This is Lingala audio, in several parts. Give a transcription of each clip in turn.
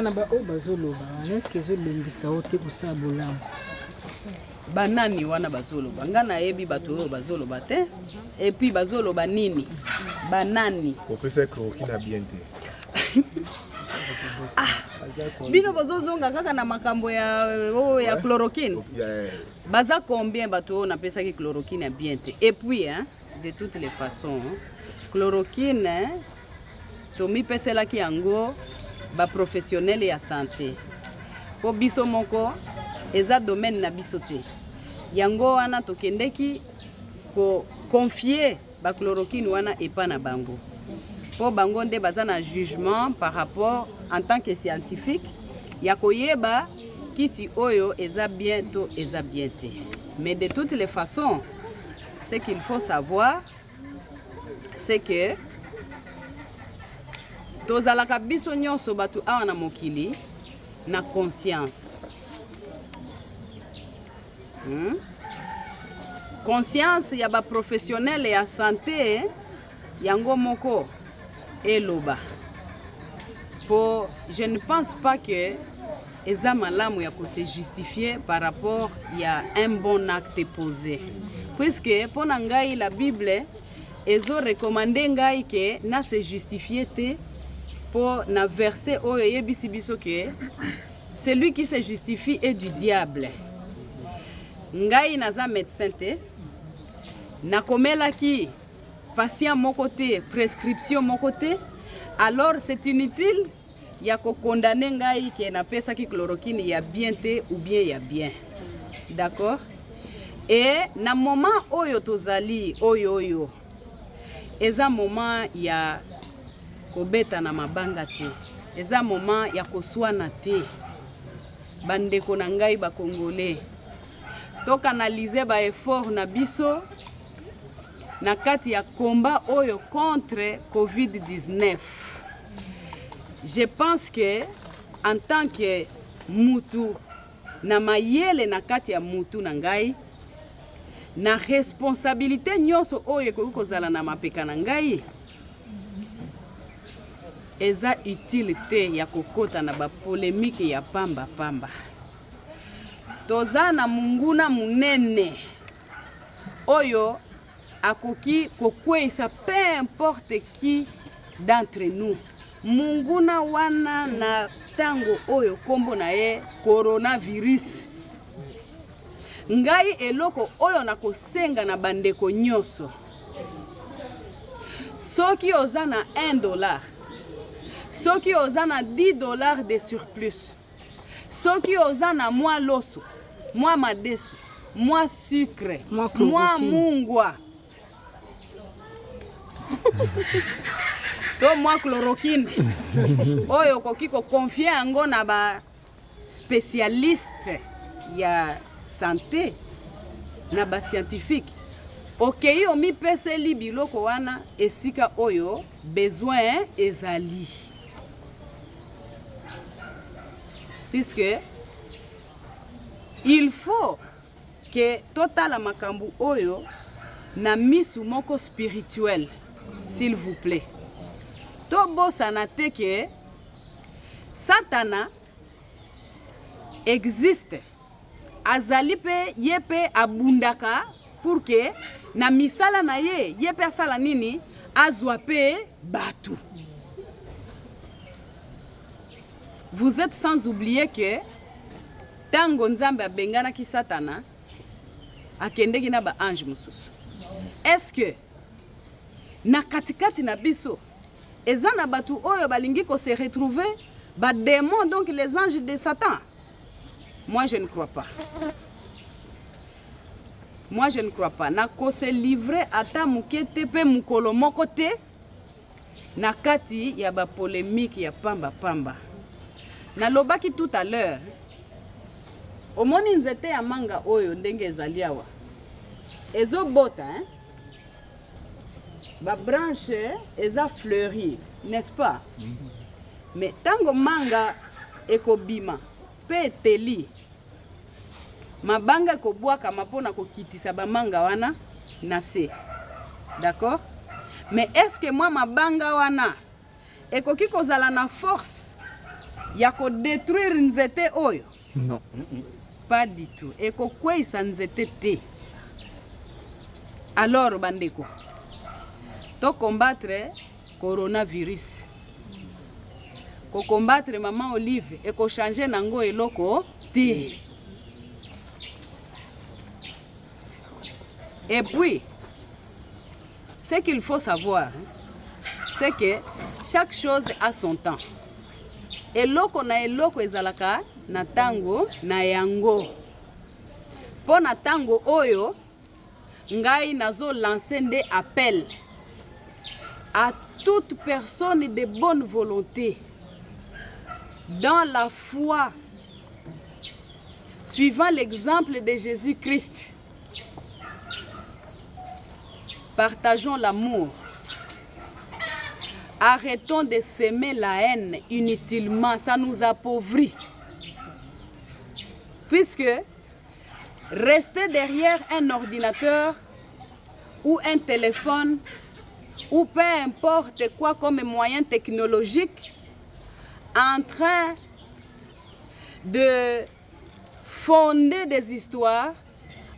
na ba o bazoloba est-ce que zo lembisa ote kusa bolamu banani wana bazoloba nga nayebi bato oyo bazoloba te et puis bazoloba nini banani opesa chloroquine na bien te bino bazozonga kaka na makambo ya chloroquine baza combien bato oyo napesaki chloroquine ya bien te et puis de toutes les façons chloroquine tomipeselaki yango baprofessionnel ya santé po biso moko eza domaine na biso te yango wana tokendeki ko confier ba chloroquine wana epa na bango po bango nde baza na jugement par rapport en tant que scientifique ya koyeba kisi oyo eza bientôt eza bien te. Mais de toutes les façons ce qu'il faut savoir c'est que tozalaka biso nyonso batu awa na mokili na conscience. Conscience ya ba professionnel ya santé yango moko eloba. Je ne pense pas que eza malamu ya ko se justifier par rapport ya un bon acte posé. Puisque pona ngai la Bible ezo recommander ngai ke na se justifier te pour na verset oyo yebisi biso ke celui qui se justifie est du diable. Ngai naza médecin te nakomelaki patient moko te prescription moko te alors c'est inutile ya ko condamner ngai ke na pesa ki chloroquine ya bien te ou bien ya bien. D'accord? Et na moment oyo tozali oyo eza moment ya kobeta na mabanga te eza moment ya koswana te bandeko na ngai ba congolais to canaliser ba effort na biso na kati ya combat oyo contre COVID-19. Je pense que en tant que mutu na mayele na kati ya mutu na ngai na responsabilité nyonso oyo kokozala na mapeka na ngai eza utile te ya kokota na ba polémique ya pamba pamba. Toza na munguna munene oyo akoki kokweisa peu importe qui d'entre nous. Munguna wana na tango oyo kombo na ye coronavirus. Ngai eloko oyo na kosenga na bandeko nyonso. Soki oza na $1, soki oza na $10 de surplus, soki oza na mwa loso, mwa madesu, mwa sucre, mwa mungwa, to mwa chloroquine, oyo koki ko confier yango na ba spécialiste ya santé, na ba scientifique. Okei omi peseli biloko wana esika oyo besoin ezali. Puisque il faut que total makambu oyo na misu moko spirituel, s'il vous plaît. Tobo sanate que Satana existe. Azali pe yepe abundaka pour que na misala na ye yepe asala nini azwa pe batu. Vous êtes sans oublier que tango nzambe abengana ki Satana akendeki na ba ange mususu. Est-ce que na katikati na biso ezana batu oyo balingi ko se retrouver ba démons donc les anges de Satan? Moi je ne crois pas. Moi je ne crois pas. Na ko se livrer ata mukete pe mukolo moko te na kati ya ba polémique ya pamba pamba. Na lobaki tout à l'heure. Omoni nzete ya manga oyo ndenge ezali awa. Ezo bota hein. Ba branche eza fleuri, n'est-ce pas? Mais tango manga ekobima pe teli. Mabanga kobwaka mapona kokitisa ba manga wana na se. D'accord? Mais est-ce que moi mabanga wana ekoki kozala na force ya kodétruire nzete oyo? Non. Pas du tout. Et kokweyisa nzete te. Alors bandeko, to combattre coronavirus, ko combattre maman Olive et ko changer nango eloko te. Et puis, ce qu'il faut savoir, c'est que chaque chose a son temps. Eloko na eloko ezalaka na tango na yango. Po na tango oyo, ngai nazo lancer des appels à toute personne de bonne volonté dans la foi, suivant l'exemple de Jésus-Christ. Partageons l'amour. Arrêtons de s'aimer la haine inutilement, ça nous appauvrit. Puisque rester derrière un ordinateur ou un téléphone ou peu importe quoi comme moyen technologique en train de fonder des histoires,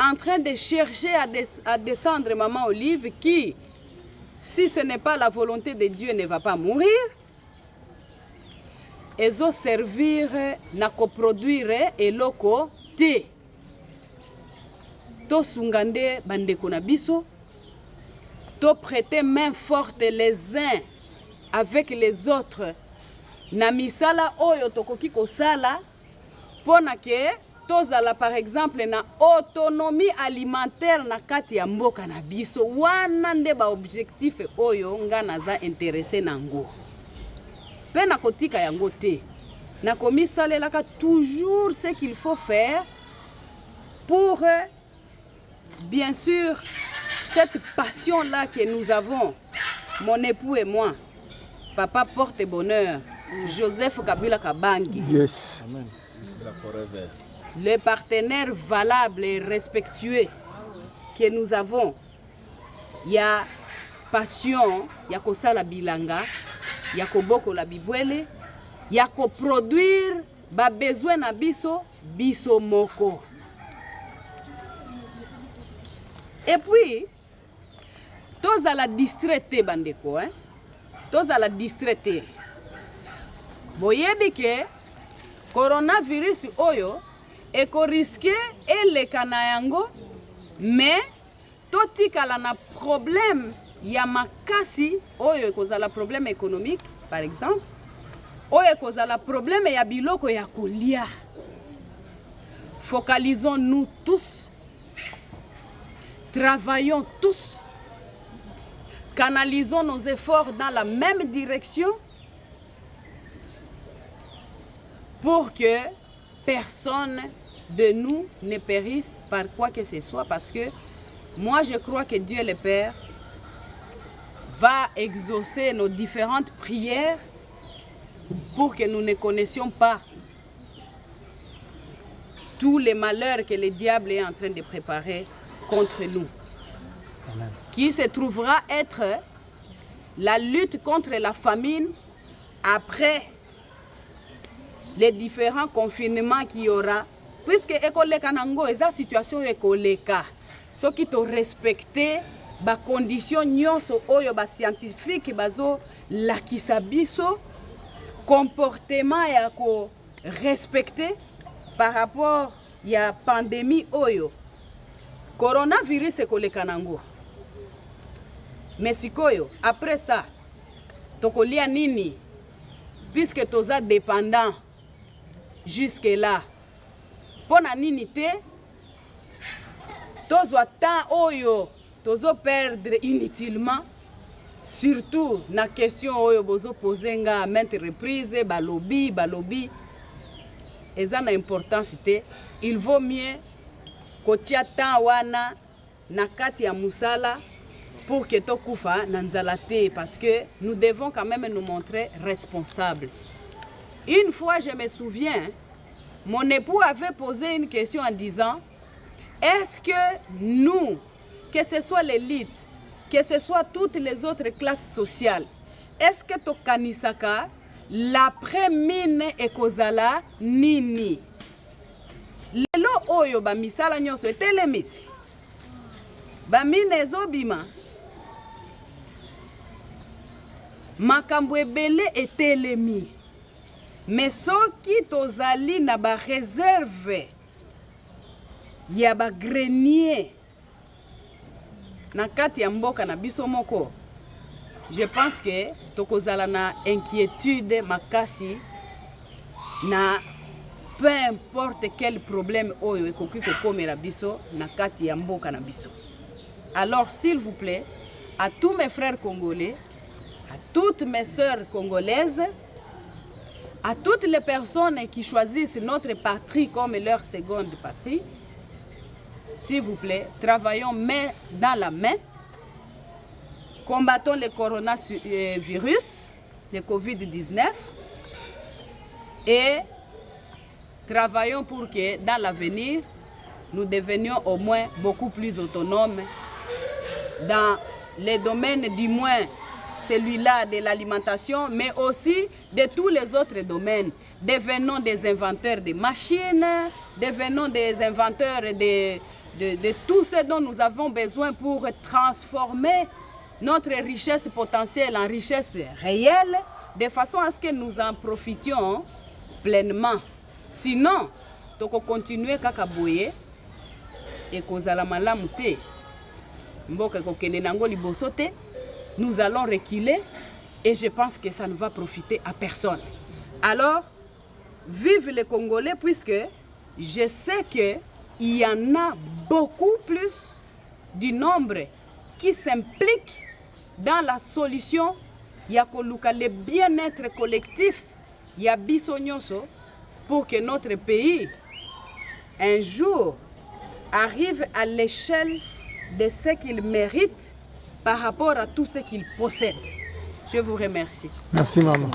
en train de chercher à descendre maman Olive qui, si ce n'est pas la volonté de Dieu, ne va pas mourir. Et zo servir na coproduire eloko te. To sungande bandeko na biso. To prêter main forte les uns avec les autres. Na misala oyo tokoki kosala pona ke tozala par exemple na autonomie alimentaire na kati ya mboka na biso. Wana nde ba objectif oyo nga naza intéressé nango. Pe na kotika yango te. Na komisalelaka toujours ce qu'il faut faire pour bien sûr cette passion là que nous avons, mon époux et moi. Papa porte bonheur. Joseph Kabila Kabangi. Yes. Amen. Le partenaire valable et respectueux que nous avons. Il y a passion, il y a kosala bilanga, il y a koboko la bibwele, il y a koproduire ba besoin na biso, biso moko. Et puis, tous à la distraité bandeko, hein? Tous à la distraité. Boyebi ke coronavirus oyo eko risqué ele kanayango, mais totikala na problème ya makasi oyo ekozala problème économique par exemple, oyo ekozala problème ya biloko ya kolia. Focalisons-nous tous, travaillons tous, canalisons nos efforts dans la même direction pour que personne de nous ne périsse par quoi que ce soit, parce que moi je crois que Dieu le Père va exaucer nos différentes prières pour que nous ne connaissions pas tous les malheurs que le diable est en train de préparer contre nous. Amen. Qui se trouvera être la lutte contre la famine après les différents confinements qu'il y aura. Puisque ékoleka nango eza situation ékoleka. Ce qui te respecté ba condition nyonso oyo ba scientifique bazo lakisa biso comportement ya ko respecter par rapport ya pandémie oyo. Coronavirus ékoleka nango. Mais sikoyo, après ça, tokolia nini, puisque toza dépendant jusque là, pona nini te, tozo temps oyo, tozo perdre inutilement, surtout na question oyo bozo poser nga à maintes reprises, balobi, eza na importance te, il vaut mieux kotia temps wana na kati ya musala pour que tokufa nanzalate, parce que nous devons quand même nous montrer responsables. Une fois, je me souviens, mon époux avait posé une question en disant, est-ce que nous, que ce soit l'élite, que ce soit toutes les autres classes sociales, est-ce que tokanisaka l'après-mine ekozala nini. Lelo oyo ba misala nyonso etelemisi. Ba mine ezobima. Makambo ebele etelemi. Mais soki tozali na ba réserve ya ba grenier na kati ya mboka na biso moko, je pense que tokozala na inquiétude makasi na peu importe quel problème oyo ekoki kokomela biso na kati ya mboka na biso. Alors s'il vous plaît, à tous mes frères congolais, à toutes mes sœurs congolaises, à toutes les personnes qui choisissent notre patrie comme leur seconde patrie, s'il vous plaît, travaillons main dans la main, combattons le coronavirus, le Covid-19, et travaillons pour que dans l'avenir, nous devenions au moins beaucoup plus autonomes dans les domaines du moins celui-là de l'alimentation, mais aussi de tous les autres domaines. Devenons des inventeurs de machines, devenons des inventeurs de tout ce dont nous avons besoin pour transformer notre richesse potentielle en richesse réelle, de façon à ce que nous en profitions pleinement. Sinon, tu vas continuer à boyer et kozala malamu te. Mboka kokende nango liboso te. Nous allons reculer et je pense que ça ne va profiter à personne. Alors, vive les Congolais, puisque je sais qu'il y en a beaucoup plus du nombre qui s'impliquent dans la solution. Il y a le bien-être collectif, il y a Bissonyoso, pour que notre pays, un jour, arrive à l'échelle de ce qu'il mérite par rapport à tout ce qu'il possède. Je vous remercie. Merci maman.